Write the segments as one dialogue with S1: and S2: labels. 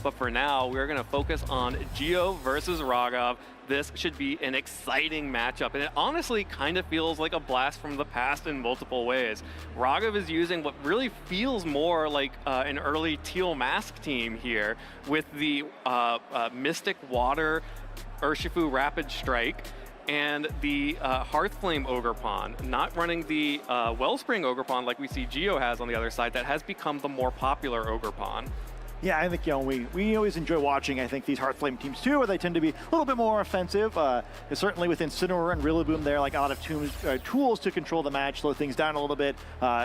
S1: But for now, we're going to focus on Gio versus Raghav. This should be an exciting matchup, and it honestly kind of feels like a blast from the past in multiple ways. Raghav is using what really feels more like an early Teal Mask team here with the Mystic Water Urshifu Rapid Strike and the Hearthflame Ogerpon, not running the Wellspring Ogerpon like we see Gio has on the other side. That has become the more popular Ogerpon.
S2: Yeah, I think we always enjoy watching, I think, these Hearthflame teams too, where they tend to be a little bit more offensive. Certainly with Incineroar and Rillaboom there, like a lot of tools to control the match, slow things down a little bit,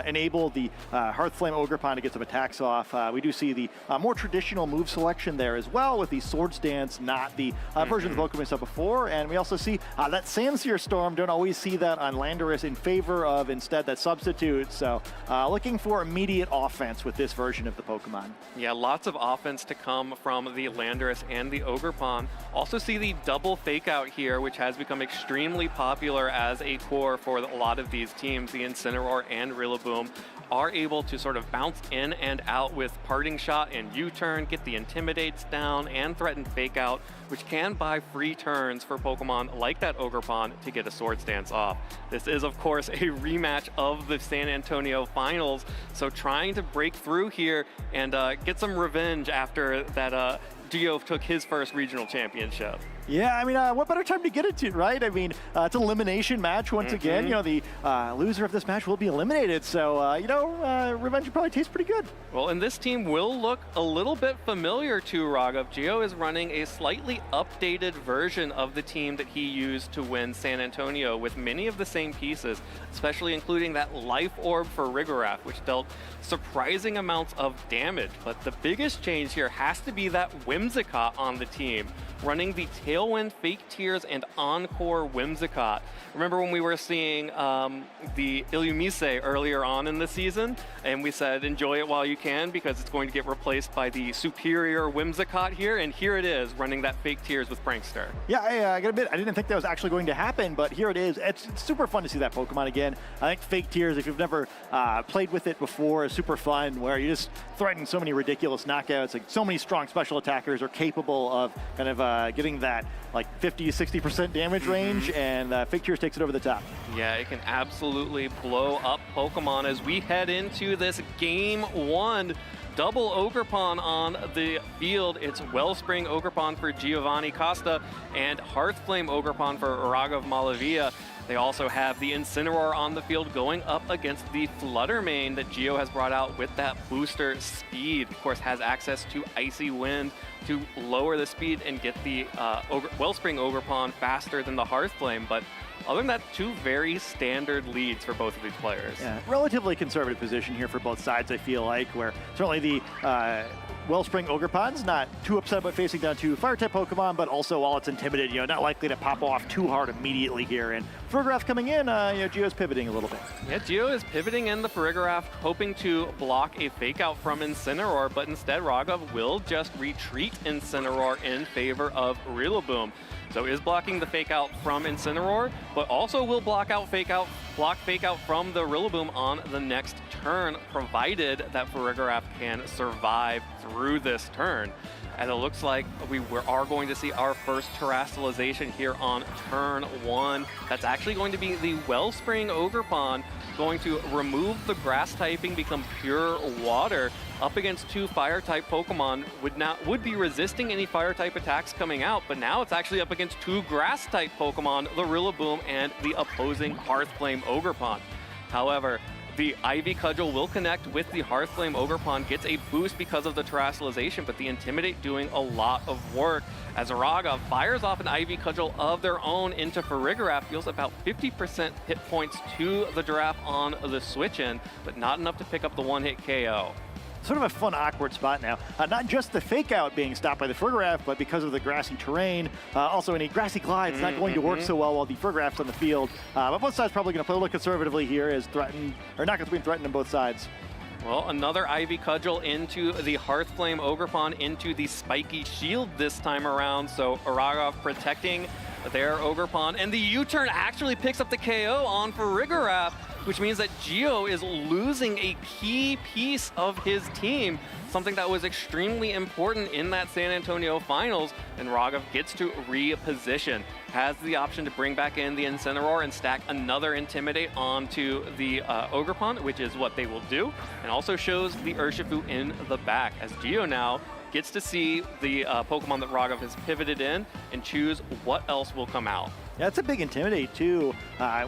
S2: enable the Hearthflame Ogerpon to get some attacks off. We do see the more traditional move selection there as well with the Swords Dance, not the version of the Pokemon we saw before. And we also see that Sandsear Storm, don't always see that on Landorus in favor of instead that substitute. So looking for immediate offense with this version of the Pokemon.
S1: Yeah, lots of offense to come from the Landorus and the Ogerpon. Also see the double fake out here, which has become extremely popular as a core for a lot of these teams. The Incineroar and Rillaboom are able to sort of bounce in and out with Parting Shot and U-turn, get the Intimidates down, and threaten fake out, which can buy free turns for Pokemon like that Ogerpon to get a Swords Dance off. This is, of course, a rematch of the San Antonio Finals, so trying to break through here and get some revenge after that Gio took his first regional championship.
S2: Yeah, I mean, what better time to get it to, right? I mean, it's an elimination match once again. You know, the loser of this match will be eliminated. So, revenge would probably taste pretty good.
S1: Well, and this team will look a little bit familiar to Raghav. Gio is running a slightly updated version of the team that he used to win San Antonio with many of the same pieces, especially including that Life Orb for Rigorath, which dealt surprising amounts of damage. But the biggest change here has to be that Whimsicott on the team, running the Tailwind, Fake Tears, and Encore Whimsicott. Remember when we were seeing the Illumise earlier on in the season, and we said enjoy it while you can because it's going to get replaced by the superior Whimsicott here, and here it is running that Fake Tears with Prankster.
S2: Yeah, I gotta admit, I didn't think that was actually going to happen, but here it is. It's super fun to see that Pokemon again. I think Fake Tears, if you've never played with it before, is super fun, where you just threaten so many ridiculous knockouts. Like, so many strong special attackers are capable of kind of getting that like 50 to 60% damage range, and Fake Tears takes it over the top.
S1: Yeah, it can absolutely blow up Pokemon as we head into this game one. Double Ogerpon on the field. It's Wellspring Ogerpon for Giovanni Costa and Hearthflame Ogerpon for Raghav Malaviya. They also have the Incineroar on the field going up against the Fluttermane that Gio has brought out with that booster speed. Of course, has access to Icy Wind to lower the speed and get the Wellspring Ogerpon faster than the Hearthflame. But other than that, two very standard leads for both of these players.
S2: Yeah, relatively conservative position here for both sides, I feel like, where certainly the Wellspring Ogerpon's not too upset about facing down two Fire-type Pokemon, but also while it's intimidated, not likely to pop off too hard immediately here. And Farigiraf coming in, Gio's pivoting a little bit.
S1: Yeah, Gio is pivoting in the Farigiraf, hoping to block a fake out from Incineroar, but instead Raghav will just retreat Incineroar in favor of Rillaboom. So is blocking the fake out from Incineroar, but also will block fake out from the Rillaboom on the next turn, provided that Farigiraf can survive through this turn. And it looks like we are going to see our first terrestrialization here on turn one. That's actually going to be the Wellspring Ogerpon, going to remove the grass typing, become pure water, up against two fire-type Pokemon, would be resisting any fire-type attacks coming out, but now it's actually up against two grass-type Pokemon, the Rillaboom and the opposing Hearthflame Ogerpon. However, the Ivy Cudgel will connect with the Hearthflame Ogerpon, gets a boost because of the terrestrialization, but the Intimidate doing a lot of work as Raghav fires off an Ivy Cudgel of their own into Farigiraf, deals about 50% hit points to the Giraffe on the switch-in, but not enough to pick up the one-hit KO.
S2: Sort of a fun, awkward spot now. Not just the fake out being stopped by the Farigiraf, but because of the grassy terrain. Also, any grassy glide's not going to work so well while the Farigiraf's on the field. But both sides probably going to play a little conservatively here, as threatened, or not going to be threatened on both sides.
S1: Well, another Ivy Cudgel into the Hearthflame Ogerpon, into the Spiky Shield this time around. So Raghav protecting their Ogerpon, and the U-turn actually picks up the KO on Farigiraf. which means that Gio is losing a key piece of his team, something that was extremely important in that San Antonio finals, and Raghav gets to reposition. Has the option to bring back in the Incineroar and stack another Intimidate onto the Ogerpon, which is what they will do, and also shows the Urshifu in the back, as Gio now gets to see the Pokemon that Raghav has pivoted in and choose what else will come out.
S2: Yeah, that's a big Intimidate too.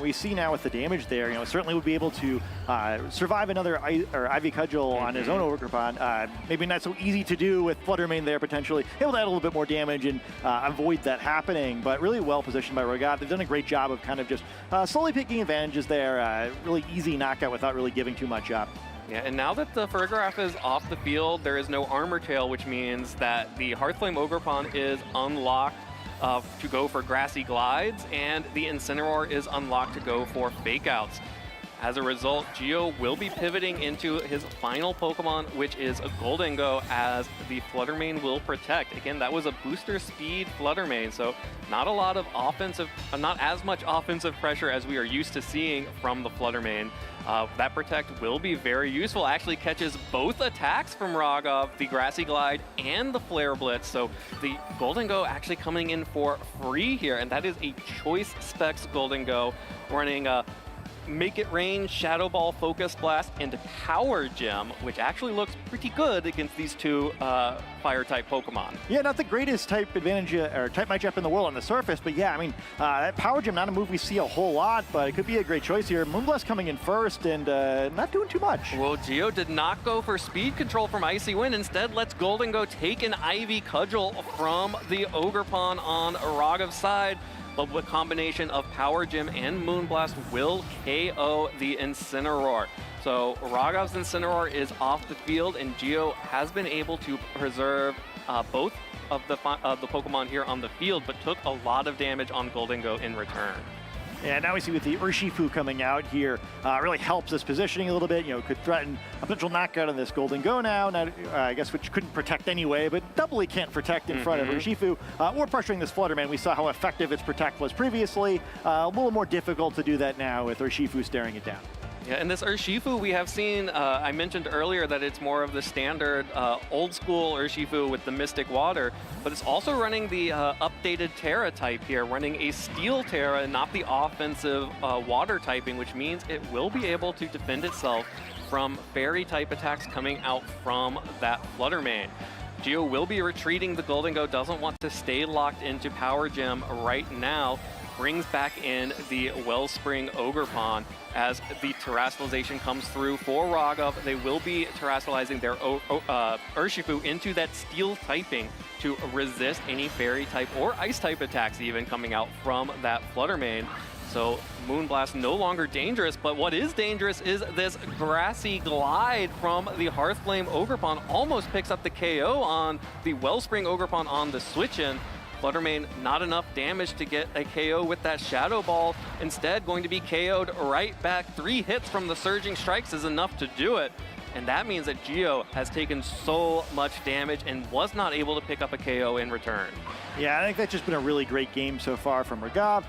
S2: We see now with the damage there, certainly would be able to survive another Ivy Cudgel on his own Ogerpon. Maybe not so easy to do with Flutter Mane there potentially. Able to add a little bit more damage and avoid that happening, but really well positioned by Raghav. They've done a great job of kind of just slowly picking advantages there. Really easy knockout without really giving too much up.
S1: Yeah, and now that the Farigiraf is off the field, there is no Armor Tail, which means that the Hearthflame Ogerpon is unlocked to go for Grassy Glides, and the Incineroar is unlocked to go for Fake Outs. As a result, Gio will be pivoting into his final Pokemon, which is a Gholdengo, as the Flutter Mane will protect. Again, that was a booster speed Flutter Mane, so not a lot of offensive, not as much offensive pressure as we are used to seeing from the Flutter Mane. That Protect will be very useful. Actually catches both attacks from Raghav, the Grassy Glide and the Flare Blitz. So the Gholdengo actually coming in for free here, and that is a Choice Specs Gholdengo running Make It Rain, Shadow Ball, Focus Blast, and Power Gem, which actually looks pretty good against these two Fire-type Pokemon.
S2: Yeah, not the greatest type advantage or type matchup in the world on the surface, but yeah, I mean, that Power Gem, not a move we see a whole lot, but it could be a great choice here. Moonblast coming in first and not doing too much.
S1: Well, Gio did not go for speed control from Icy Wind. Instead, lets Gholdengo take an Ivy Cudgel from the Ogerpon on Raghav's side. But the combination of Power Gem and Moonblast will KO the Incineroar. So Raghav's Incineroar is off the field, and Gio has been able to preserve both of the Pokemon here on the field, but took a lot of damage on Gholdengo in return.
S2: Yeah, now we see with the Urshifu coming out here, really helps this positioning a little bit. Could threaten a potential knockout on this Gholdengo now, I guess, which couldn't protect anyway, but doubly can't protect in front of Urshifu. Or pressuring this Flutter Mane. We saw how effective its Protect was previously. A little more difficult to do that now with Urshifu staring it down.
S1: Yeah, and this Urshifu we have seen, I mentioned earlier that it's more of the standard old school Urshifu with the Mystic Water, but it's also running the updated Terra type here, running a Steel Terra, not the offensive Water typing, which means it will be able to defend itself from Fairy type attacks coming out from that Flutter Mane. Gio will be retreating. The Gholdengo doesn't want to stay locked into Power Gem right now. Brings back in the Wellspring Ogerpon as the Terastallization comes through for Raghav. They will be Terastallizing their Urshifu into that Steel typing to resist any Fairy type or Ice type attacks even coming out from that Flutter Mane. So Moonblast no longer dangerous, but what is dangerous is this Grassy Glide from the Hearthflame Ogerpon. Almost picks up the KO on the Wellspring Ogerpon on the switch-in. Flutter Mane, not enough damage to get a KO with that Shadow Ball. Instead, going to be KO'd right back. 3 hits from the Surging Strikes is enough to do it. And that means that Gio has taken so much damage and was not able to pick up a KO in return.
S2: Yeah, I think that's just been a really great game so far from Raghav.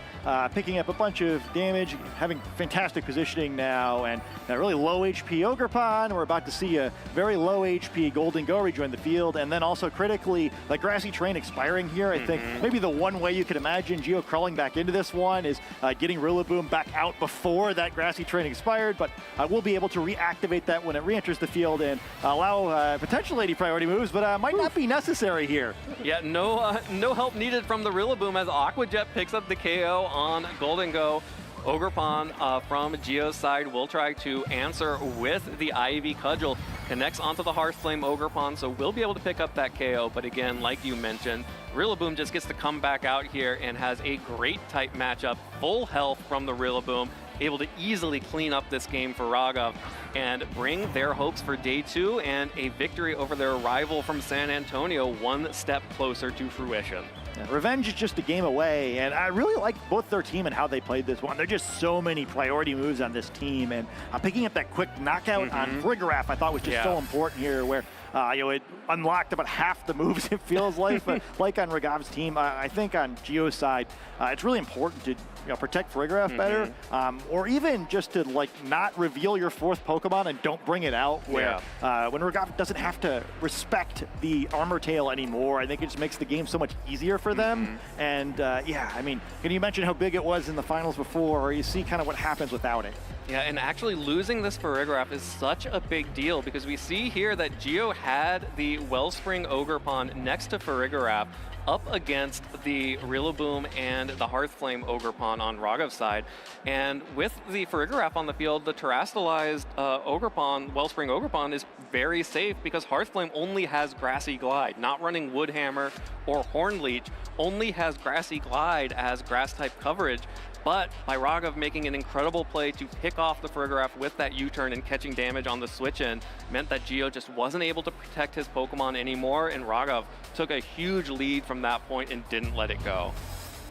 S2: Picking up a bunch of damage, having fantastic positioning now, and a really low HP Ogerpon. We're about to see a very low HP Gholdengo rejoin the field, and then also critically, the Grassy Terrain expiring here. I think maybe the one way you could imagine Gio crawling back into this one is getting Rillaboom back out before that Grassy Terrain expired, but we'll be able to reactivate that when it re-enters the field and allow potential 80 priority moves, but might not be necessary here.
S1: Yeah, no help needed from the Rillaboom as Aqua Jet picks up the KO on Gholdengo. Ogerpon from Gio's side will try to answer with the Ivy Cudgel. Connects onto the Hearthflame Ogerpon, so we'll be able to pick up that KO. But again, like you mentioned, Rillaboom just gets to come back out here and has a great type matchup. Full health from the Rillaboom, able to easily clean up this game for Raghav and bring their hopes for day 2 and a victory over their rival from San Antonio one step closer to fruition.
S2: Yeah, revenge is just a game away, and I really like both their team and how they played this one. There are just so many priority moves on this team, and picking up that quick knockout on Frigoraph I thought was just so important here, where it unlocked about half the moves, it feels like. But like on Raghav's team, I think on Gio's side, it's really important to protect Frigoraph better, or even just to not reveal your fourth Pokemon and don't bring it out. Where when Raghav doesn't have to respect the Armor Tail anymore, I think it just makes the game so much easier for them. And I mean, can you mention how big it was in the finals before, or you see kind of what happens without it?
S1: Yeah, and actually losing this Farigiraf is such a big deal because we see here that Gio had the Wellspring Ogerpon next to Farigiraf up against the Rillaboom and the Hearthflame Ogerpon on Raghav's side. And with the Farigiraf on the field, the terastallized Ogerpon, Wellspring Ogerpon, is very safe because Hearthflame only has Grassy Glide, not running Woodhammer or Hornleech, only has Grassy Glide as grass-type coverage. But by Raghav making an incredible play to pick off the Farigiraf with that U-turn and catching damage on the switch-in meant that Gio just wasn't able to protect his Pokemon anymore, and Raghav took a huge lead from that point and didn't let it go.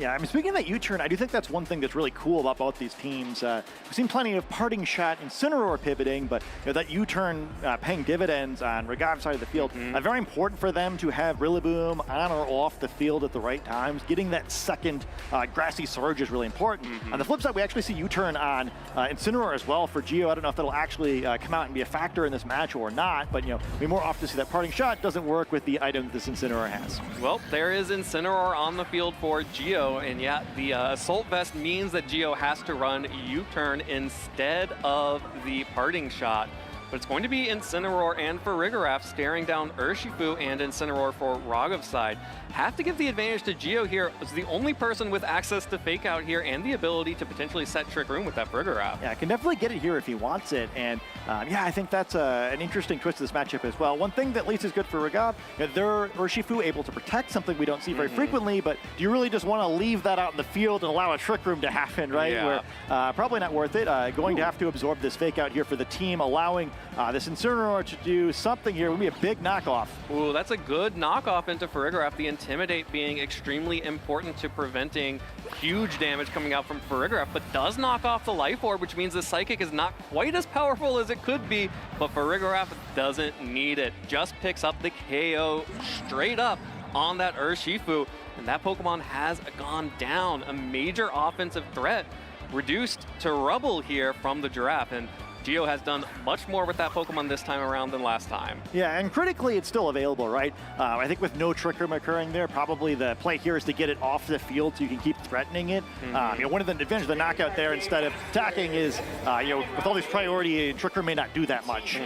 S2: Yeah, I mean, speaking of that U-turn, I do think that's one thing that's really cool about both these teams. We've seen plenty of Parting Shot and Incineroar pivoting, but that U-turn paying dividends on Raghav's side of the field. Very important for them to have Rillaboom on or off the field at the right times. Getting that second Grassy Surge is really important. On the flip side, we actually see U-turn on Incineroar as well for Gio. I don't know if that'll actually come out and be a factor in this match or not, but we more often see that Parting Shot doesn't work with the item that this Incineroar has.
S1: Well, there is Incineroar on the field for Gio. And yeah, the Assault Vest means that Gio has to run U-turn instead of the Parting Shot. But it's going to be Incineroar and Farigiraf staring down Urshifu and Incineroar for Raghav's side. Have to give the advantage to Gio here. It's the only person with access to Fake Out here and the ability to potentially set Trick Room with that Farigiraf.
S2: Yeah, can definitely get it here if he wants it. And I think that's an interesting twist to this matchup as well. One thing that at least is good for Raghav, they're Urshifu able to protect something we don't see very frequently, but do you really just want to leave that out in the field and allow a Trick Room to happen, right?
S1: Yeah.
S2: Where probably not worth it. Going to have to absorb this Fake Out here for the team, allowing this Incineroar to do something here. Would be a big knockoff.
S1: Ooh, that's a good knockoff into Farigiraf. The Intimidate being extremely important to preventing huge damage coming out from Farigiraf, but does knock off the Life Orb, which means the Psychic is not quite as powerful as it could be, but Farigiraf doesn't need it. Just picks up the KO straight up on that Urshifu, and that Pokemon has gone down. A major offensive threat reduced to rubble here from the Giraffe, and Gio has done much more with that Pokemon this time around than last time.
S2: Yeah, and critically, it's still available, right? I think with no Trick Room occurring there, probably the play here is to get it off the field so you can keep threatening it. One of the advantages of the knockout there instead of attacking is, with all this priority, Trick Room may not do that much.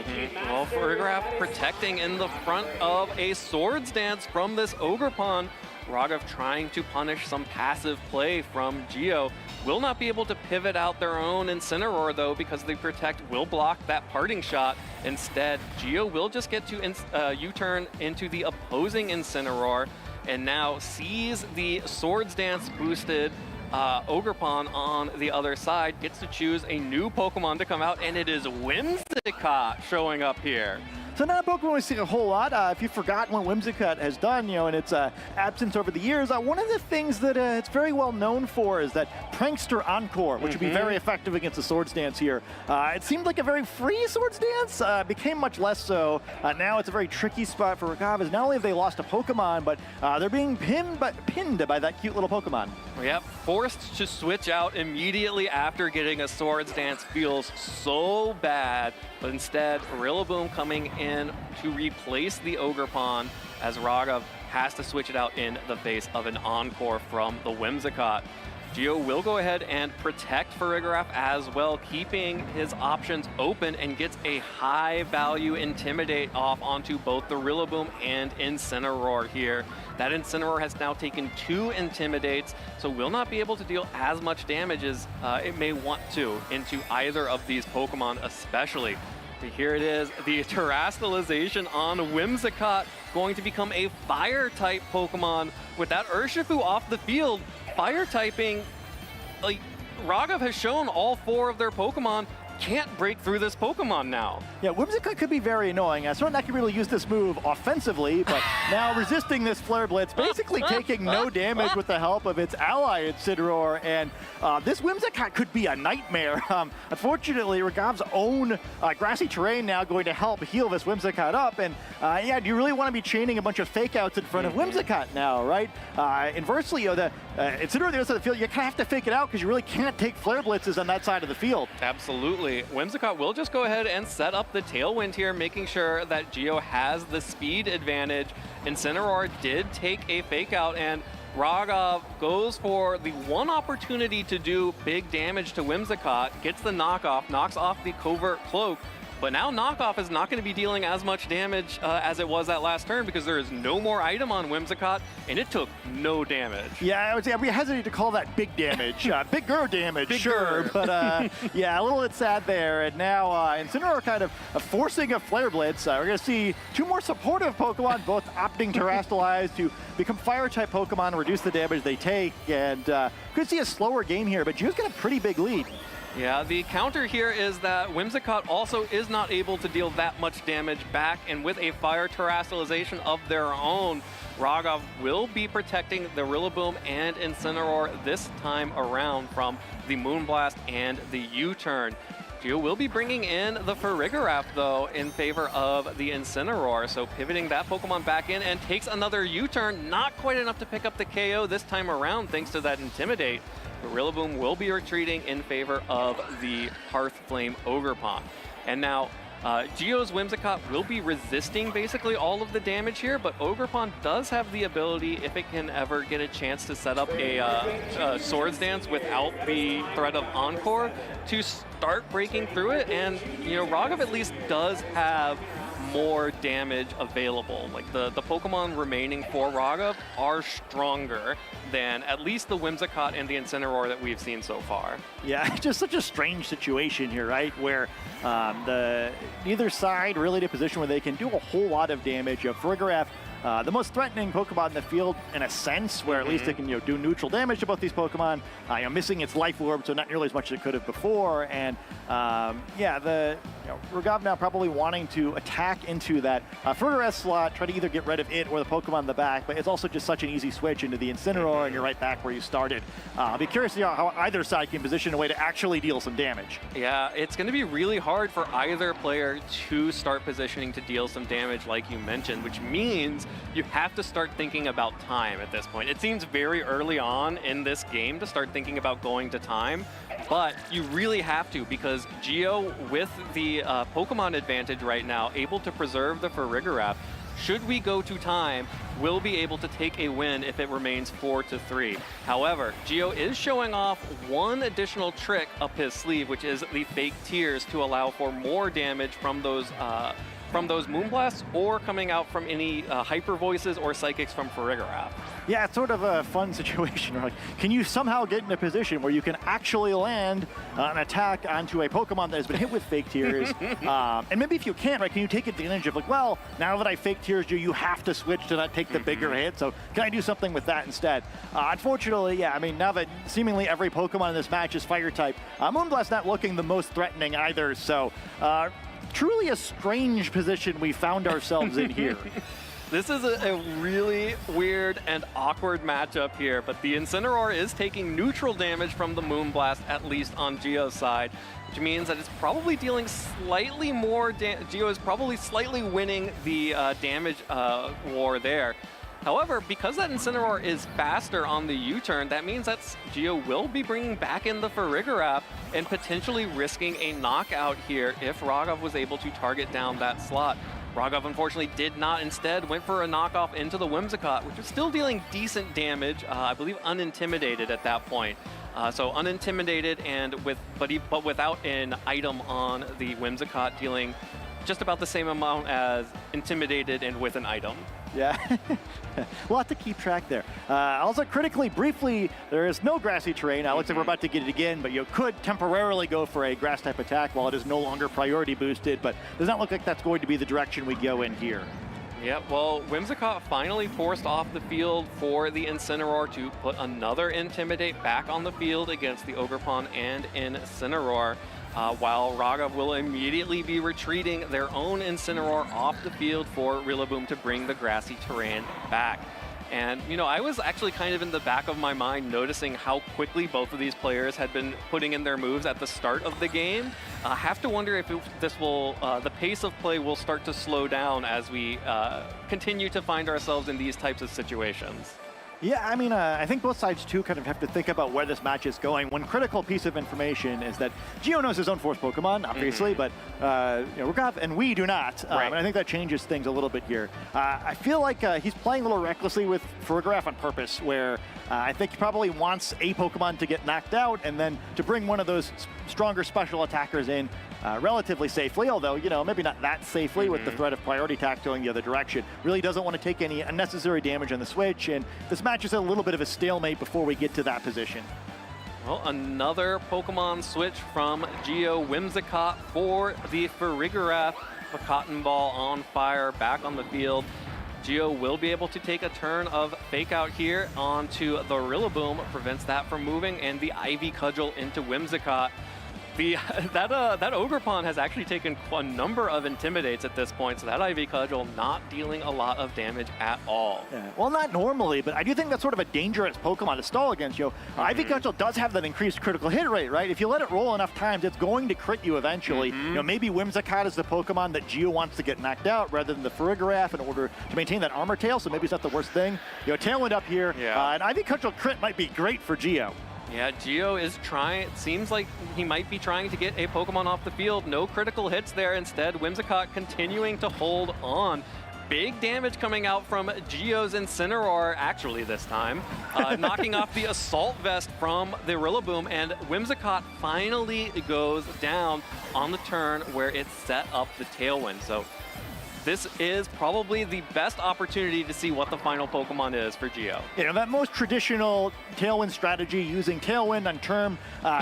S1: Well, Farigiraf protecting in the front of a Swords Dance from this Ogerpon. Raghav trying to punish some passive play from Gio. Will not be able to pivot out their own Incineroar, though, because the Protect will block that Parting Shot. Instead, Gio will just get to U-turn into the opposing Incineroar, and now sees the Swords Dance boosted Ogerpon on the other side, gets to choose a new Pokemon to come out, and it is Whimsicott showing up here.
S2: So not a Pokemon we see a whole lot. If you've forgotten what Whimsicott has done, in its absence over the years, one of the things that it's very well known for is that Prankster Encore, which would be very effective against the Swords Dance here. It seemed like a very free Swords Dance, became much less so. Now it's a very tricky spot for Raghav, as not only have they lost a Pokemon, but they're being pinned by that cute little Pokemon.
S1: Yep, forced to switch out immediately after getting a Swords Dance feels so bad, but instead Rillaboom coming in to replace the Ogerpon as Raghav has to switch it out in the face of an Encore from the Whimsicott. Gio will go ahead and protect Farigiraf as well, keeping his options open, and gets a high-value Intimidate off onto both the Rillaboom and Incineroar here. That Incineroar has now taken 2 Intimidates, so will not be able to deal as much damage as it may want to into either of these Pokemon especially. Here it is, the Terastallization on Whimsicott, going to become a Fire-type Pokemon. With that Urshifu off the field, Fire-typing, Raghav has shown all 4 of their Pokemon can't break through this Pokemon now.
S2: Yeah, Whimsicott could be very annoying. Certainly not can really use this move offensively, but now resisting this Flare Blitz, basically taking no damage with the help of its ally Incineroar, and this Whimsicott could be a nightmare. Unfortunately, Raghav's own grassy terrain now going to help heal this Whimsicott up, and yeah, do you really want to be chaining a bunch of fake outs in front of Whimsicott now, right? Inversely, the Incineroar on the other side of the field, you kind of have to fake it out because you really can't take Flare Blitzes on that side of the field.
S1: Absolutely. Whimsicott will just go ahead and set up the Tailwind here, making sure that Gio has the speed advantage. Incineroar did take a fake out, and Raghav goes for the one opportunity to do big damage to Whimsicott, gets the knockoff, knocks off the Covert Cloak, but now knockoff is not going to be dealing as much damage as it was that last turn because there is no more item on Whimsicott, and it took no damage.
S2: Yeah, I would say I'd be hesitant to call that big damage. Bigger damage,
S1: Bigger.
S2: but yeah, a little bit sad there. And now Incineroar kind of forcing a Flare Blitz. We're going to see two more supportive Pokemon, both opting to Terastallize to become Fire-type Pokemon and reduce the damage they take. And could see a slower game here, but Gio's got a pretty big lead.
S1: Yeah, the counter here is that Whimsicott also is not able to deal that much damage back, and with a Fire Terastallization of their own, Raghav will be protecting the Rillaboom and Incineroar this time around from the Moonblast and the U-turn. Gio will be bringing in the Farigiraf, though, in favor of the Incineroar, so pivoting that Pokemon back in and takes another U-turn, not quite enough to pick up the KO this time around thanks to that Intimidate. The Rillaboom will be retreating in favor of the Hearthflame Ogerpon. And now, Gio's Whimsicott will be resisting basically all of the damage here, but Ogerpon does have the ability, if it can ever get a chance to set up a Swords Dance without the threat of Encore, to start breaking through it. And, you know, Raghav at least does have more damage available. Like the Pokemon remaining for Raghav are stronger than at least the Whimsicott and the Incineroar that we've seen so far.
S2: Yeah, just such a strange situation here, right? Where neither side really in a position where they can do a whole lot of damage. Farigiraf, the most threatening Pokemon in the field in a sense, where at least it can do neutral damage to both these Pokemon. Missing its Life Orb, so not nearly as much as it could have before. And yeah, Raghav now probably wanting to attack into that Farigiraf slot, try to either get rid of it or the Pokemon in the back, but it's also just such an easy switch into the Incineroar, and you're right back where you started. I'll be curious to see how either side can position a way to actually deal some damage.
S1: Yeah, it's going to be really hard for either player to start positioning to deal some damage, like you mentioned, which means you have to start thinking about time at this point. It seems very early on in this game to start thinking about going to time, but you really have to, because Gio, with the Pokemon advantage right now, able to preserve the Farigiraf, should we go to time, will be able to take a win if it remains 4-3. However, Gio is showing off one additional trick up his sleeve, which is the Fake Tears, to allow for more damage from those Moonblasts or coming out from any Hyper Voices or Psychics from Farigiraf.
S2: Yeah, it's sort of a fun situation. Like, can you somehow get in a position where you can actually land an attack onto a Pokemon that has been hit with Fake Tears? And maybe if you can't, right, can you take advantage of, like, well, now that I Fake Tears you have to switch to not take the bigger hit, so can I do something with that instead? Unfortunately, yeah, I mean, now that seemingly every Pokemon in this match is Fire-type, Moonblast not looking the most threatening either, so truly a strange position we found ourselves in here.
S1: This is a really weird and awkward matchup here, but the Incineroar is taking neutral damage from the Moonblast, at least on Gio's side, which means that it's probably dealing slightly more Gio is probably slightly winning the damage war there. However, because that Incineroar is faster on the U-turn, that means that Gio will be bringing back in the Farigiraf and potentially risking a knockout here if Raghav was able to target down that slot. Raghav unfortunately did not. Instead went for a knockoff into the Whimsicott, which was still dealing decent damage, I believe unintimidated at that point. So unintimidated and but without an item on the Whimsicott, dealing just about the same amount as intimidated and with an item.
S2: Yeah, we'll have to keep track there. Also, critically, briefly, there is no grassy terrain. Looks like we're about to get it again, but you could temporarily go for a grass-type attack while it is no longer priority boosted, but does not look like that's going to be the direction we go in here.
S1: Yeah, well, Whimsicott finally forced off the field for the Incineroar to put another Intimidate back on the field against the Ogerpon and Incineroar. while Raghav will immediately be retreating their own Incineroar off the field for Rillaboom to bring the grassy terrain back. And, you know, I was actually kind of in the back of my mind noticing how quickly both of these players had been putting in their moves at the start of the game. I have to wonder if the pace of play will start to slow down as we continue to find ourselves in these types of situations.
S2: Yeah, I mean, I think both sides, too, kind of have to think about where this match is going. One critical piece of information is that Gio knows his own Force Pokemon, obviously, but Raghav and we do not.
S1: Right.
S2: And I think that changes things a little bit here. I feel like he's playing a little recklessly with Farigiraf on purpose, where I think he probably wants a Pokemon to get knocked out and then to bring one of those stronger special attackers in relatively safely, although, you know, maybe not that safely with the threat of priority attack going the other direction. Really doesn't want to take any unnecessary damage on the switch, and this match is a little bit of a stalemate before we get to that position.
S1: Well, another Pokemon switch from Gio. Whimsicott for the Farigiraf. The Cotton Ball on fire back on the field. Gio will be able to take a turn of Fake Out here onto the Rillaboom, prevents that from moving, and the Ivy Cudgel into Whimsicott. That Ogerpon has actually taken a number of Intimidates at this point, so that Ivy Cudgel not dealing a lot of damage at all.
S2: Yeah. Well, not normally, but I do think that's sort of a dangerous Pokemon to stall against, Yo. Ivy Cudgel does have that increased critical hit rate, right? If you let it roll enough times, it's going to crit you eventually. You know, maybe Whimsicott is the Pokemon that Gio wants to get knocked out rather than the Farigiraf in order to maintain that Armor Tail, so maybe it's not the worst thing. You know, Tailwind up here, and Ivy Cudgel crit might be great for Gio.
S1: Yeah, Gio is trying, it seems like he might be trying to get a Pokemon off the field. No critical hits there. Instead, Whimsicott continuing to hold on. Big damage coming out from Gio's Incineroar, actually this time, knocking off the Assault Vest from the Rillaboom, and Whimsicott finally goes down on the turn where it set up the Tailwind. So this is probably the best opportunity to see what the final Pokemon is for Gio. You
S2: know, that most traditional Tailwind strategy, using Tailwind on turn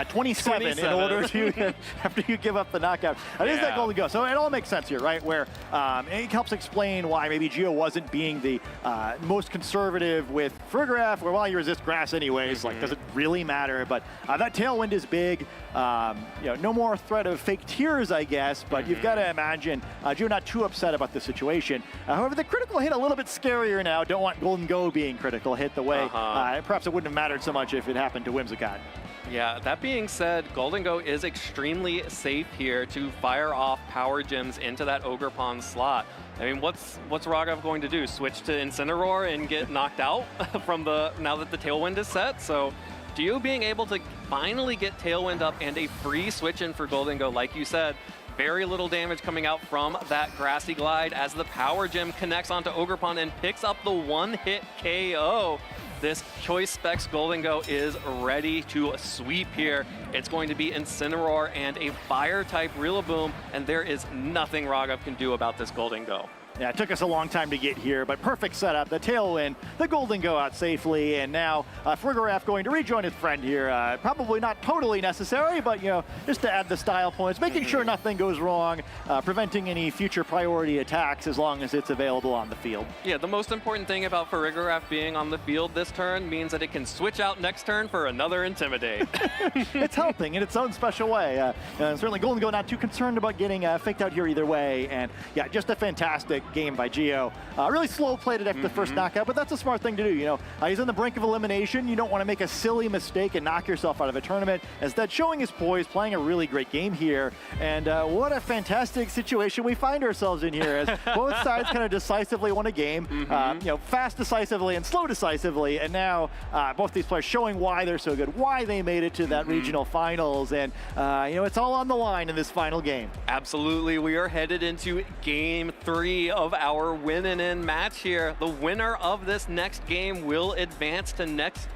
S2: 27 in order to, after you give up the knockout. That is that Gholdengo. So it all makes sense here, right? Where it helps explain why maybe Gio wasn't being the most conservative with Farigiraf, where, well, you resist grass anyways, like, does it really matter? But that Tailwind is big. You know, no more threat of fake tears, I guess, but you've got to imagine Gio not too upset about the situation. However, the critical hit a little bit scarier now. Don't want Gholdengo being critical hit the way perhaps it wouldn't have mattered so much if it happened to Whimsicott.
S1: Yeah, that being said, Gholdengo is extremely safe here to fire off Power Gems into that Ogerpon slot. I mean, what's Raghav going to do? Switch to Incineroar and get knocked out from now that the Tailwind is set? So Gio being able to finally get Tailwind up and a free switch in for Gholdengo, like you said. Very little damage coming out from that Grassy Glide as the Power Gem connects onto Ogerpon and picks up the one-hit KO. This Choice Specs Gholdengo is ready to sweep here. It's going to be Incineroar and a Fire-type Rillaboom, and there is nothing Raghav can do about this Gholdengo.
S2: Yeah, it took us a long time to get here, but perfect setup. The Tailwind, the Gholdengo out safely, and now Farigiraf going to rejoin his friend here. Probably not totally necessary, but, you know, just to add the style points, making sure nothing goes wrong, preventing any future priority attacks as long as it's available on the field.
S1: Yeah, the most important thing about Farigiraf being on the field this turn means that it can switch out next turn for another Intimidate.
S2: It's helping in its own special way. And certainly Gholdengo not too concerned about getting faked out here either way, and yeah, just a fantastic game by Gio. Really slow played it after the first knockout, but that's a smart thing to do. You know, he's on the brink of elimination. You don't want to make a silly mistake and knock yourself out of a tournament. Instead, showing his poise, playing a really great game here. And what a fantastic situation we find ourselves in here, as both sides kind of decisively won a game. You know, fast decisively and slow decisively. And now both these players showing why they're so good, why they made it to that regional finals. And you know, it's all on the line in this final game.
S1: Absolutely. We are headed into game 3 of our win and in match here. The winner of this next game will advance to next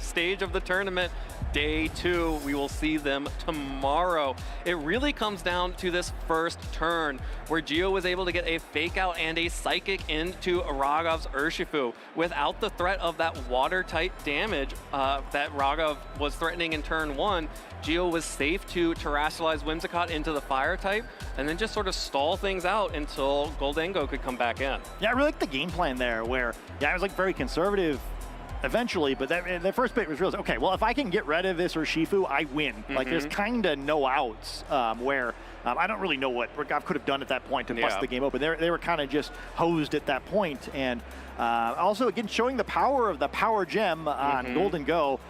S1: stage of the tournament, day 2. We will see them tomorrow. It really comes down to this first turn where Gio was able to get a Fake Out and a Psychic into Raghav's Urshifu without the threat of that water type damage that Raghav was threatening in turn 1. Gio was safe to terrestrialize Whimsicott into the Fire type and then just sort of stall things out until Gholdengo could come back in.
S2: Yeah, I really like the game plan there where, yeah, I was like very conservative eventually, but the first bit was real. Okay, well, if I can get rid of this Urshifu, I win. Like, there's kind of no outs where I don't really know what Raghav could have done at that point to bust the game open. They were kind of just hosed at that point. And also, again, showing the power of the power gem on Golden Go.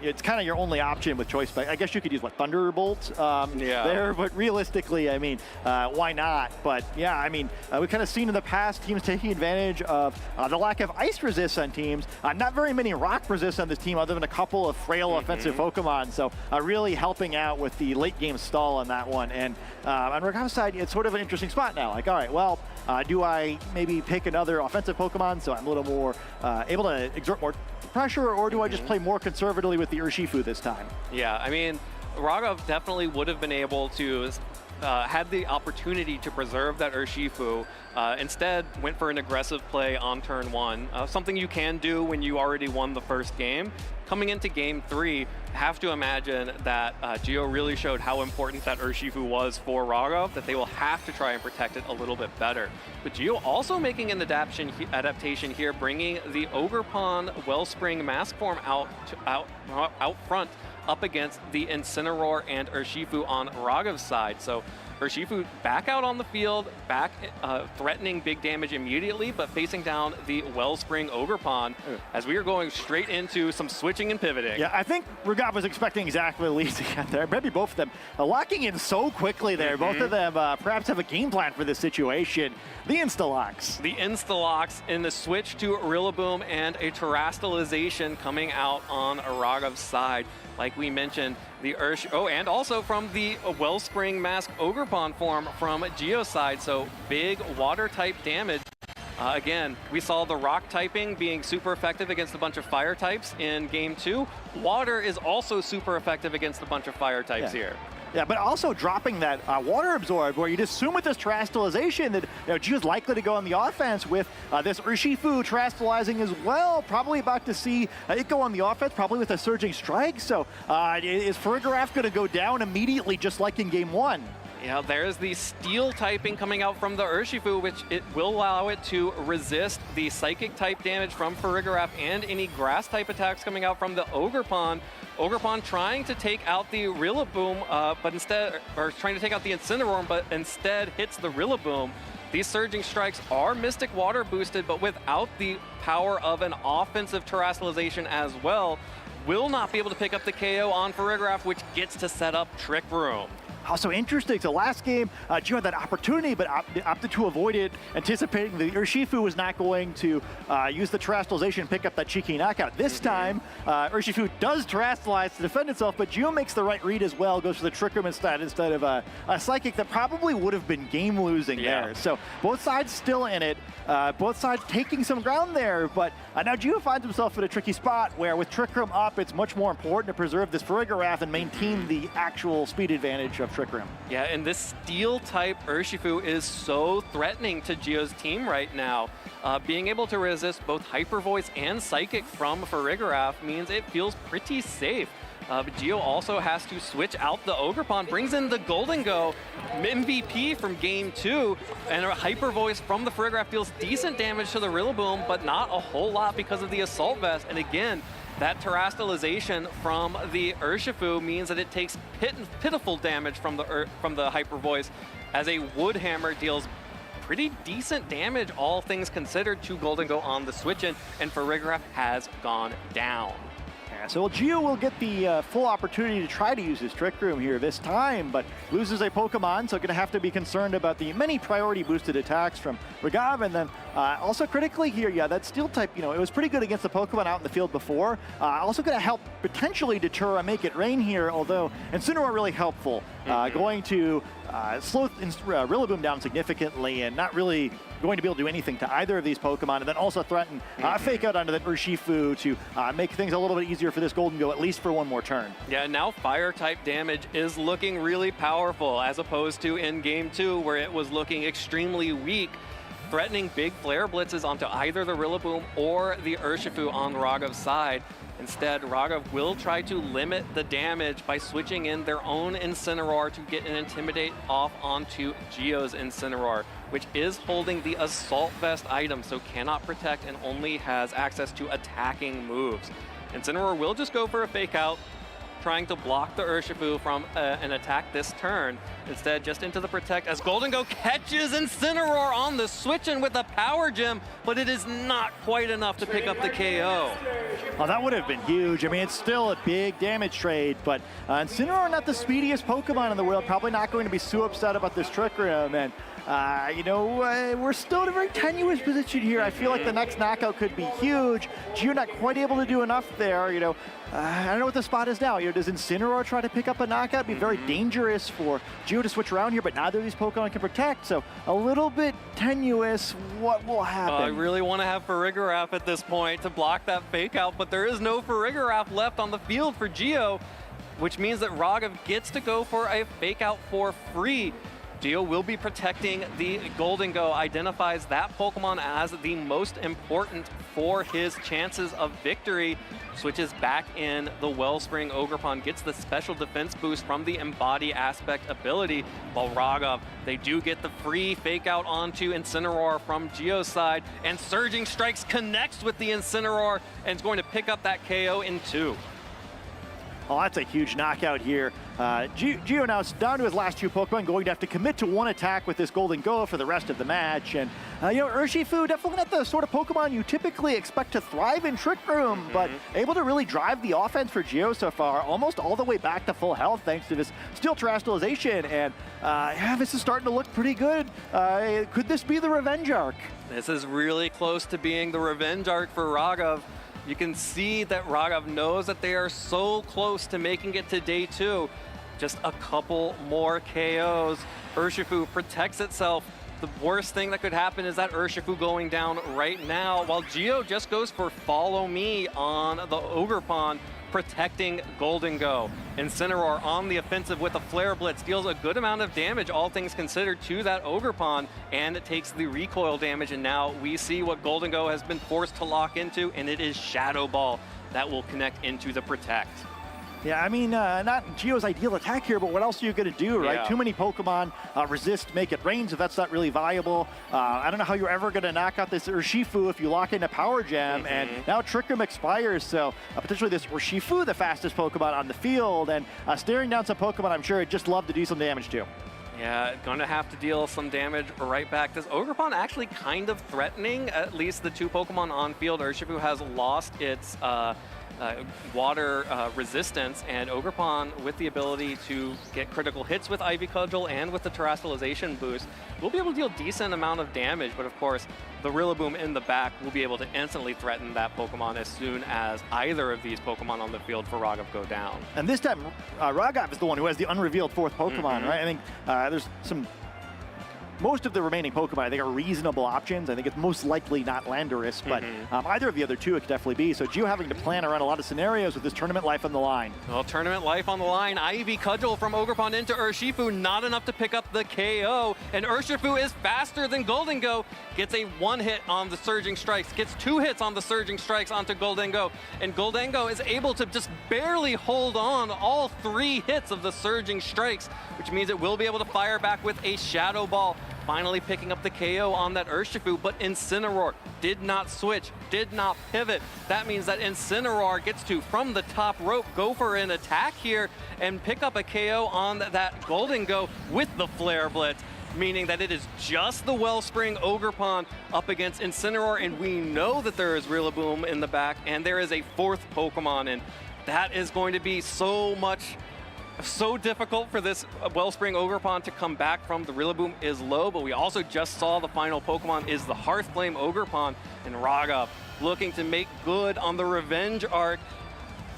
S2: It's kind of your only option with choice. But I guess you could use, what, Thunderbolt there. But realistically, I mean, why not? But yeah, I mean, we've kind of seen in the past teams taking advantage of the lack of ice resist on teams. Not very many rock resist on this team other than a couple of frail offensive Pokemon. So really helping out with the late game stall on that one. And on Raghav's side, it's sort of an interesting spot now. Like, all right, well, do I maybe pick another offensive Pokemon so I'm a little more able to exert more pressure, or do I just play more conservatively with the Urshifu this time?
S1: Yeah, I mean, Raghav definitely would have been able to had the opportunity to preserve that Urshifu. Instead, went for an aggressive play on turn 1, something you can do when you already won the first game. Coming into game 3, have to imagine that Gio really showed how important that Urshifu was for Raghav, that they will have to try and protect it a little bit better. But Gio also making an adaptation here, bringing the Ogerpon Wellspring Mask Form out front, up against the Incineroar and Urshifu on Raghav's side. So Urshifu back out on the field, back threatening big damage immediately, but facing down the Wellspring Ogerpon as we are going straight into some switching and pivoting.
S2: Yeah, I think Raghav was expecting exactly the lead to get there. Maybe both of them locking in so quickly there. Both of them perhaps have a game plan for this situation. The Insta-locks.
S1: The Insta-locks in the switch to Rillaboom and a Terastallization coming out on Raghav's side. Like we mentioned, the and also from the Wellspring Mask Ogerpon form from Gio's side, so big water type damage. Again, we saw the rock typing being super effective against a bunch of fire types in game 2. Water is also super effective against a bunch of fire types here.
S2: Yeah, but also dropping that water absorb, where you'd assume with this Terastallization that Gio's likely to go on the offense with this Urshifu Terastallizing as well. Probably about to see it go on the offense, probably with a Surging Strike. So is Farigiraf going to go down immediately, just like in game 1?
S1: Yeah, there's the steel typing coming out from the Urshifu, which it will allow it to resist the psychic type damage from Farigiraf and any grass type attacks coming out from the Ogerpon. Ogerpon trying to take out the Rillaboom, but instead, or trying to take out the Incineroar, but instead hits the Rillaboom. These Surging Strikes are Mystic Water boosted, but without the power of an offensive Terastallization as well, will not be able to pick up the KO on Farigiraf, which gets to set up Trick Room.
S2: Also interesting, so last game, Gio had that opportunity, but opted to avoid it, anticipating the Urshifu was not going to use the Terastallization and pick up that cheeky knockout. This time, Urshifu does Terastallize to defend itself, but Gio makes the right read as well, goes for the Trick Room instead of a Psychic that probably would have been game-losing there. So both sides still in it, both sides taking some ground there, but now Gio finds himself in a tricky spot where with Trick Room up, it's much more important to preserve this Farigiraf and maintain the actual speed advantage of Trick Room.
S1: Yeah, and this steel-type Urshifu is so threatening to Gio's team right now. Being able to resist both Hyper Voice and Psychic from Farigiraf means it feels pretty safe. But Gio also has to switch out the Ogerpon, brings in the Golden Go MVP from game 2, and a Hyper Voice from the Farigiraf deals decent damage to the Rillaboom, but not a whole lot because of the Assault Vest. And again, that Terastallization from the Urshifu means that it takes pitiful damage from the Hyper Voice, as a Wood Hammer deals pretty decent damage, all things considered, to Golden Go on the switch-in, and Farigiraf has gone down.
S2: So Gio will get the full opportunity to try to use his Trick Room here this time, but loses a Pokemon, so going to have to be concerned about the many priority boosted attacks from Raghav. And then also critically here, that Steel type, it was pretty good against the Pokemon out in the field before. Also going to help potentially deter a Make It Rain here, although Incineroar really helpful. Going to slow Rillaboom down significantly and not really going to be able to do anything to either of these Pokemon, and then also threaten Fake Out onto that Urshifu to make things a little bit easier for this Golden Go, at least for one more turn.
S1: Yeah, now Fire-type damage is looking really powerful, as opposed to in Game 2, where it was looking extremely weak. threatening big flare blitzes onto either the Rillaboom or the Urshifu on Raghav's side. Instead, Raghav will try to limit the damage by switching in their own Incineroar to get an Intimidate off onto Geo's Incineroar, which is holding the Assault Vest item, so cannot protect and only has access to attacking moves. Incineroar will just go for a Fake Out, trying to block the Urshifu from an attack this turn. Instead, just into the Protect as Gholdengo catches Incineroar on the switch in with a Power Gem, but it is not quite enough to pick up the KO.
S2: Oh, that would have been huge. I mean, it's still a big damage trade, but Incineroar, not the speediest Pokemon in the world, probably not going to be so upset about this Trick Room. And we're still in a very tenuous position here. I feel like the next knockout could be huge. Geo not quite able to do enough there. I don't know what the spot is now. Does Incineroar try to pick up a knockout? It'd be very dangerous for Geo to switch around here, but neither of these Pokemon can protect. So a little bit tenuous. What will happen?
S1: I really want to have Farigiraf at this point to block that Fake Out, but there is no Farigiraf left on the field for Geo, which means that Raghav gets to go for a Fake Out for free. Geo will be protecting the Gholdengo, identifies that Pokemon as the most important for his chances of victory, switches back in the Wellspring Ogerpon, gets the special defense boost from the Embody Aspect ability, while Raghav, they do get the free Fake Out onto Incineroar from Geo's side, and Surging Strikes connects with the Incineroar and is going to pick up that KO in 2.
S2: Oh, that's a huge knockout here. Geo now is down to his last 2 Pokemon, going to have to commit to 1 attack with this Gholdengo for the rest of the match. And, Urshifu, definitely not the sort of Pokemon you typically expect to thrive in Trick Room, but able to really drive the offense for Geo so far, almost all the way back to full health thanks to this Steel Terrestrialization. And, this is starting to look pretty good. Could this be the Revenge Arc?
S1: This is really close to being the Revenge Arc for Raghav. You can see that Raghav knows that they are so close to making it to day 2. Just a couple more KOs. Urshifu protects itself. The worst thing that could happen is that Urshifu going down right now, while Geo just goes for Follow Me on the Ogerpon, protecting Gholdengo. Incineroar on the offensive with a Flare Blitz deals a good amount of damage, all things considered, to that Ogerpon, and it takes the recoil damage, and now we see what Gholdengo has been forced to lock into, and it is Shadow Ball that will connect into the Protect.
S2: Yeah, I mean, not Geo's ideal attack here, but what else are you going to do, right?
S1: Yeah.
S2: Too many Pokemon resist, make it rain, so that's not really viable. I don't know how you're ever going to knock out this Urshifu if you lock in a Power Gem, and now Trick Room expires, so potentially this Urshifu, the fastest Pokemon on the field, and staring down some Pokemon I'm sure it'd just love to do some damage to.
S1: Yeah, gonna have to deal some damage right back. This Ogerpon actually kind of threatening, at least the 2 Pokemon on field. Urshifu has lost its water resistance, and Ogerpon, with the ability to get critical hits with Ivy Cudgel and with the Terrestrialization boost, will be able to deal decent amount of damage, but of course, the Rillaboom in the back will be able to instantly threaten that Pokemon as soon as either of these Pokemon on the field for Raghav go down.
S2: And this time, Raghav is the one who has the unrevealed 4th Pokemon, right? I think there's most of the remaining Pokemon, I think, are reasonable options. I think it's most likely not Landorus, but either of the other 2 it could definitely be. So Geo having to plan around a lot of scenarios with this tournament life on the line.
S1: Well, tournament life on the line. Ivy Cudgel from Ogerpon into Urshifu, not enough to pick up the KO. And Urshifu is faster than Gholdengo. Gets a 1 hit on the Surging Strikes, gets 2 hits on the Surging Strikes onto Gholdengo. And Gholdengo is able to just barely hold on all 3 hits of the Surging Strikes, which means it will be able to fire back with a Shadow Ball. Finally picking up the KO on that Urshifu, but Incineroar did not switch, did not pivot. That means that Incineroar gets to, from the top rope, go for an attack here and pick up a KO on that Gholdengo with the Flare Blitz, meaning that it is just the Wellspring Ogerpon up against Incineroar, and we know that there is Rillaboom in the back, and there is a 4th Pokemon, and that is going to be so difficult for this Wellspring Ogerpon to come back from. The Rillaboom is low, but we also just saw the final Pokemon is the Hearthflame Ogerpon, and Raghav looking to make good on the Revenge Arc.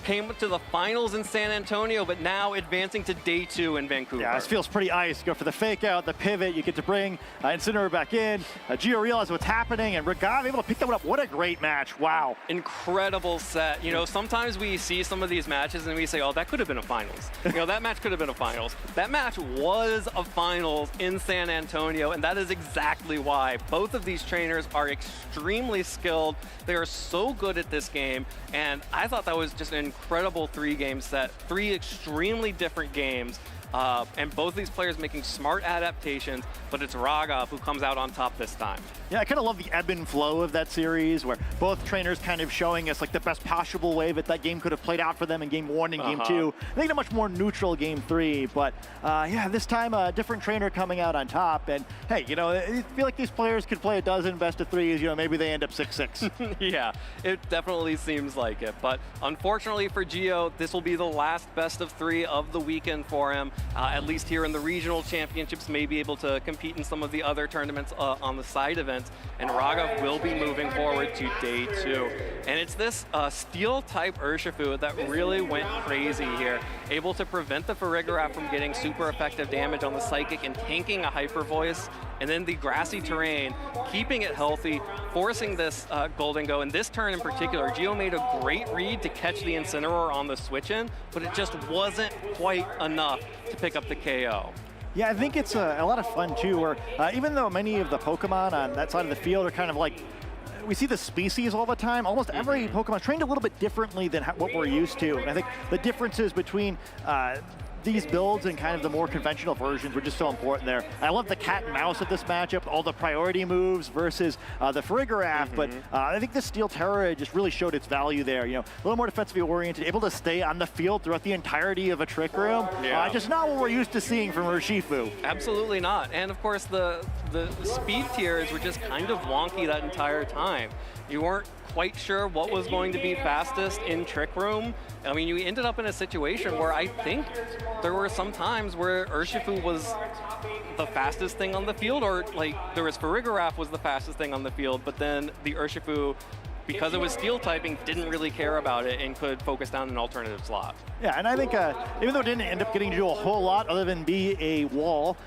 S1: came to the finals in San Antonio, but now advancing to day 2 in Vancouver.
S2: Yeah, this feels pretty ice. Go for the fake out, the pivot. You get to bring Incineroar back in. Gio realizes what's happening, and Raghav able to pick that one up. What a great match. Wow.
S1: Incredible set. You know, sometimes we see some of these matches and we say, oh, that could have been a finals. You know, that match could have been a finals. That match was a finals in San Antonio, and that is exactly why. Both of these trainers are extremely skilled. They are so good at this game, and I thought that was just an incredible 3-game set. 3 extremely different games. And both of these players making smart adaptations, but it's Raghav who comes out on top this time.
S2: Yeah, I kind of love the ebb and flow of that series where both trainers kind of showing us like the best possible way that game could have played out for them in game 1 and game 2. I think a much more neutral game 3, but yeah, this time a different trainer coming out on top. And hey, you know, I feel like these players could play a dozen best of 3s, you know, maybe they end up 6-6.
S1: Yeah, it definitely seems like it. But unfortunately for Gio, this will be the last best of 3 of the weekend for him. At least here in the regional championships, may be able to compete in some of the other tournaments on the side events. And Raghav will be moving forward to day 2. And it's this steel-type Urshifu that really went crazy here, able to prevent the Farigiraf from getting super effective damage on the Psychic and tanking a Hyper Voice. And then the grassy terrain, keeping it healthy, forcing this Golden Go. In this turn in particular, Gio made a great read to catch the Incineroar on the switch-in, but it just wasn't quite enough to pick up the KO.
S2: Yeah, I think it's a lot of fun too, where even though many of the Pokemon on that side of the field are kind of like, we see the species all the time, almost every Pokemon trained a little bit differently than what we're used to. And I think the differences between these builds and kind of the more conventional versions were just so important there. I love the cat and mouse of this matchup, all the priority moves versus the Farigiraf, but I think the Steel Terra just really showed its value there. You know, a little more defensively oriented, able to stay on the field throughout the entirety of a Trick Room.
S1: Yeah.
S2: Just not what we're used to seeing from Urshifu.
S1: Absolutely not. And of course, the speed tiers were just kind of wonky that entire time. You weren't quite sure what was going to be fastest in Trick Room. I mean, you ended up in a situation where I think there were some times where Urshifu was the fastest thing on the field, or like there was Farigiraf was the fastest thing on the field, but then the Urshifu, because it was steel typing, didn't really care about it and could focus down an alternative slot.
S2: Yeah, and I think even though it didn't end up getting to do a whole lot other than be a wall,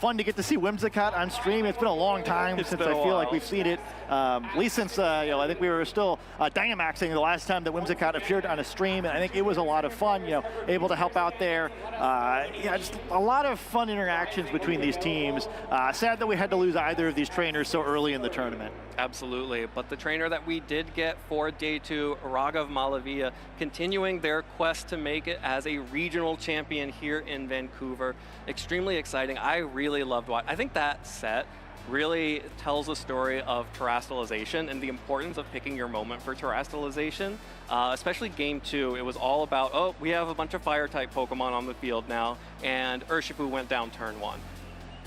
S2: fun to get to see Whimsicott on stream. It's been a long time since I feel like we've seen it. At least since, you know, I think we were still Dynamaxing the last time that Whimsicott appeared on a stream, and I think it was a lot of fun, you know, able to help out there. Yeah, just a lot of fun interactions between these teams. Sad that we had to lose either of these trainers so early in the tournament.
S1: Absolutely, but the trainer that we did get for day 2, Raghav Malaviya, continuing their quest to make it as a regional champion here in Vancouver. Extremely exciting. I really loved what I think that set really tells a story of terastallization and the importance of picking your moment for terastallization. Especially game 2, it was all about, oh, we have a bunch of fire-type Pokemon on the field now, and Urshifu went down turn 1.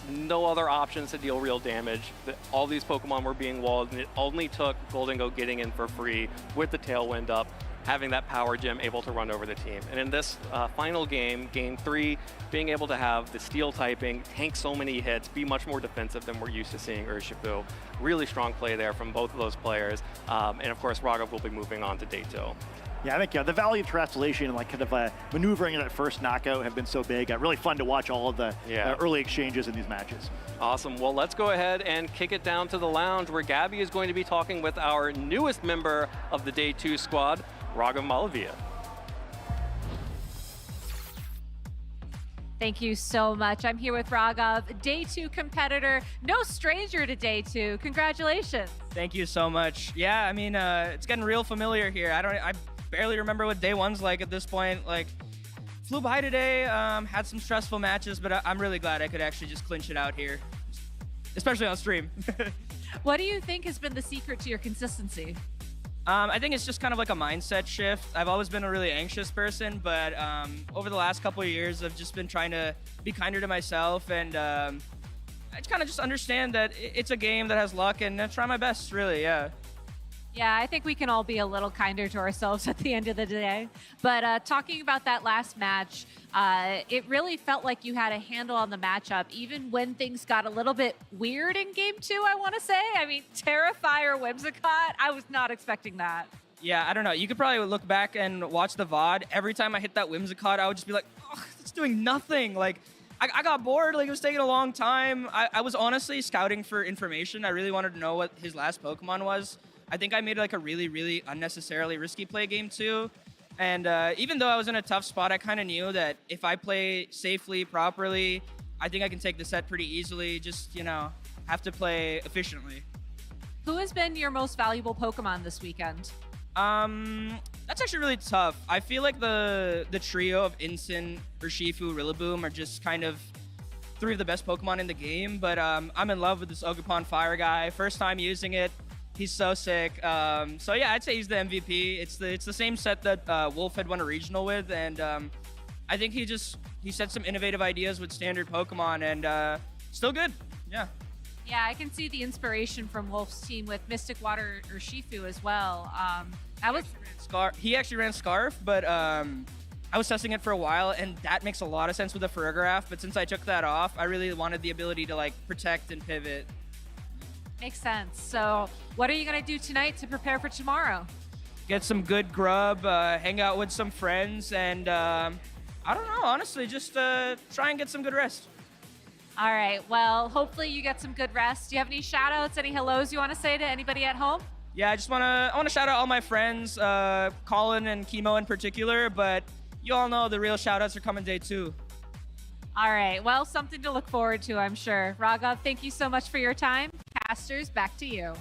S1: No other options to deal real damage. All these Pokemon were being walled, and it only took Golden Go getting in for free with the Tailwind up, having that power gem able to run over the team. And in this final game, game 3, being able to have the steel typing, tank so many hits, be much more defensive than we're used to seeing Urshifu. Really strong play there from both of those players. And of course, Raghav will be moving on to day 2.
S2: Yeah, I think the value of terastallation and like kind of maneuvering in that first knockout have been so big. Really fun to watch all of the early exchanges in these matches.
S1: Awesome. Well, let's go ahead and kick it down to the lounge where Gabby is going to be talking with our newest member of the day 2 squad, Raghav Malaviya.
S3: Thank you so much. I'm here with Raghav, day 2 competitor, no stranger to day 2. Congratulations.
S4: Thank you so much. Yeah, I mean, it's getting real familiar here. I barely remember what day 1's like at this point. Like, flew by today, had some stressful matches, but I'm really glad I could actually just clinch it out here, especially on stream.
S3: What do you think has been the secret to your consistency?
S4: I think it's just kind of like a mindset shift. I've always been a really anxious person, but over the last couple of years, I've just been trying to be kinder to myself, and I kind of just understand that it's a game that has luck, and I try my best, really, yeah.
S3: Yeah, I think we can all be a little kinder to ourselves at the end of the day. But talking about that last match, it really felt like you had a handle on the matchup, even when things got a little bit weird in game 2, I want to say. I mean, Terra Fire Whimsicott, I was not expecting that.
S4: Yeah, I don't know. You could probably look back and watch the VOD. Every time I hit that Whimsicott, I would just be like, oh, it's doing nothing. Like, I got bored. Like, it was taking a long time. I was honestly scouting for information. I really wanted to know what his last Pokemon was. I think I made like a really, really unnecessarily risky play game too. And even though I was in a tough spot, I kind of knew that if I play safely, properly, I think I can take the set pretty easily. Just, you know, have to play efficiently.
S3: Who has been your most valuable Pokemon this weekend?
S4: That's actually really tough. I feel like the trio of Incin, Urshifu, Rillaboom are just kind of three of the best Pokemon in the game. But I'm in love with this Ogerpon Fire guy. First time using it. He's so sick. So yeah, I'd say he's the MVP. It's the same set that Wolf had won a regional with, and I think he set some innovative ideas with standard Pokemon, and still good. Yeah.
S3: Yeah, I can see the inspiration from Wolf's team with Mystic Water or Shifu as well.
S4: He actually ran Scarf, but I was testing it for a while, and that makes a lot of sense with the Farigiraf. But since I took that off, I really wanted the ability to like protect and pivot.
S3: Makes sense. So what are you going to do tonight to prepare for tomorrow?
S4: Get some good grub, hang out with some friends, and I don't know, honestly, just try and get some good rest.
S3: All right. Well, hopefully you get some good rest. Do you have any shout outs, any hellos you want to say to anybody at home?
S4: Yeah, I want to shout out all my friends, Colin and Chemo in particular, but you all know the real shout outs are coming day 2.
S3: All right. Well, something to look forward to, I'm sure. Raghav, thank you so much for your time. Casters, back to you.